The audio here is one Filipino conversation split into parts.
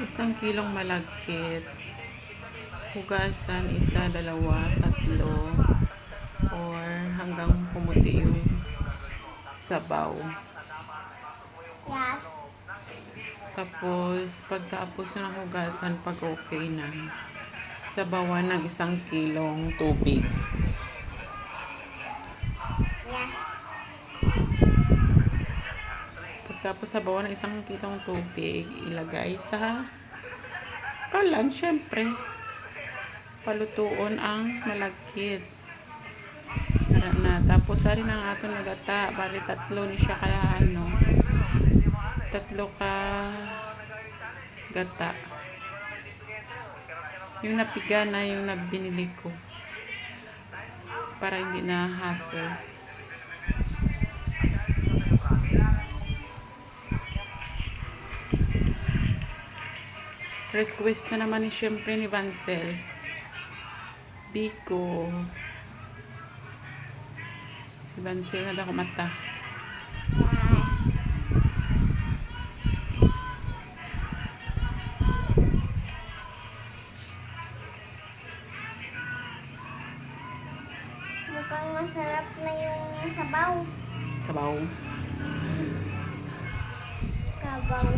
1 kilong malagkit, hugasan, 1, 2, 3, or hanggang pumuti yung sabaw. Yes. Tapos, pagtapos ng hugasan, pag okay na, sabawan ng 1 kilong tubig. Yes. Pagtapos sabawan ng 1 kilong tubig, ilagay sa kalan, syempre. Palutuon ang malagkit. Na. Tapos, ari ng aton nagata. Bali, 3 ni siya kaya 3 ka gata. Yung napiga na yung nabinili ko. Para hindi na hassle. Request na naman siyempre ni Vancel. Biko. Si Vancel na daw mata. Mukhang masarap na yung sabaw. Sabaw. Kabaw.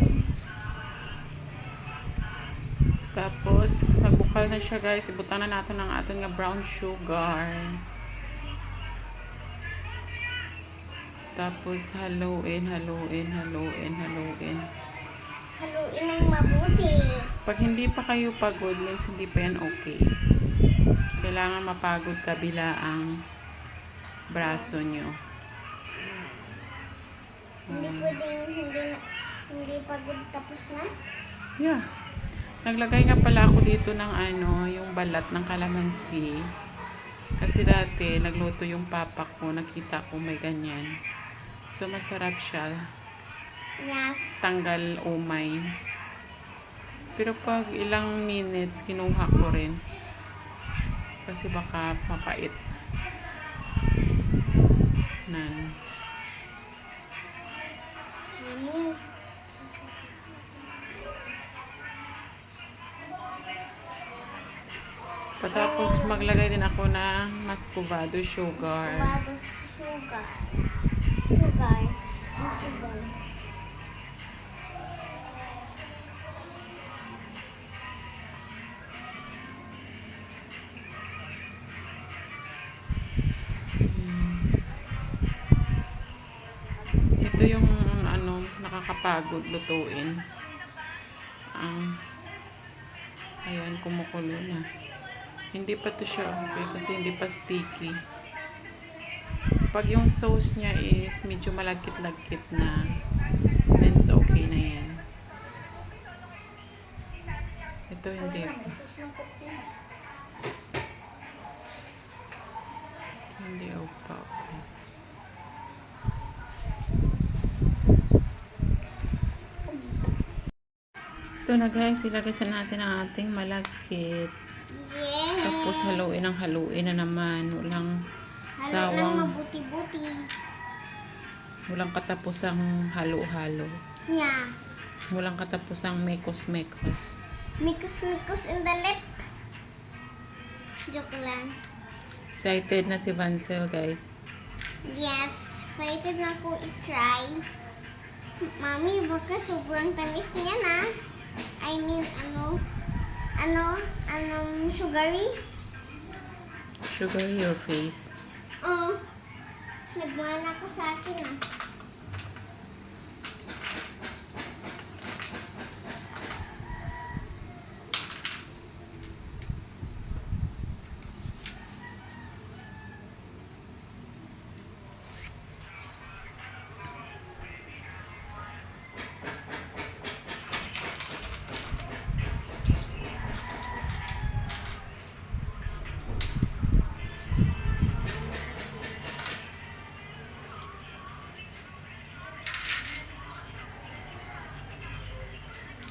Tapos, magbukal na siya guys. Ibutan na natin ang aton nga brown sugar. Tapos, haluin. Haluin ng mabuti. Pag hindi pa kayo pagod, means hindi pa yan okay. Kailangan mapagod kabila ang braso nyo. Hindi pwedeng hindi pagod tapos na. Yeah. Naglagay nga pala ako dito ng yung balat ng kalamansi. Kasi dati, nagluto yung papa ko. Nakita ko may ganyan. So, masarap siya. Yes. Tanggal umay. Pero pag ilang minutes, kinuha ko rin. Kasi baka mapait. Nan. Mami. Patapos maglagay din ako ng muscovado sugar. Sugar. Ito yung nakakapagod lutuin. Ayan, kumukulo na. Hindi pa to siya okay kasi hindi pa sticky. Pag yung sauce niya is medyo malagkit-lagkit na, then okay na yan. Ito hindi pa. Hindi pa okay. Ito na guys, ilagay sa natin ang ating malagkit. Yes. Tapos haluin na naman. Walang sawang, mabuti-buti. walang katapusang halo-halo. Yeah. Walang katapusang mekos-mekos. Mikos in the lip. Joke lang. Excited na si Vancel guys. Yes. Excited na ako i-try. Mami, baka sobrang tamis niya na. I mean, sugary? Sugar your face. Nagmana ka sa akin ah.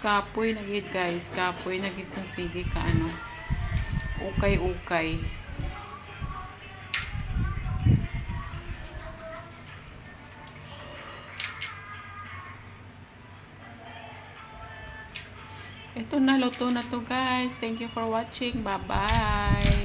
Kapoy na gid guys. Kapoy na gid sa sige ka ukay-ukay. Ito na, luto na to guys. Thank you for watching. Bye-bye.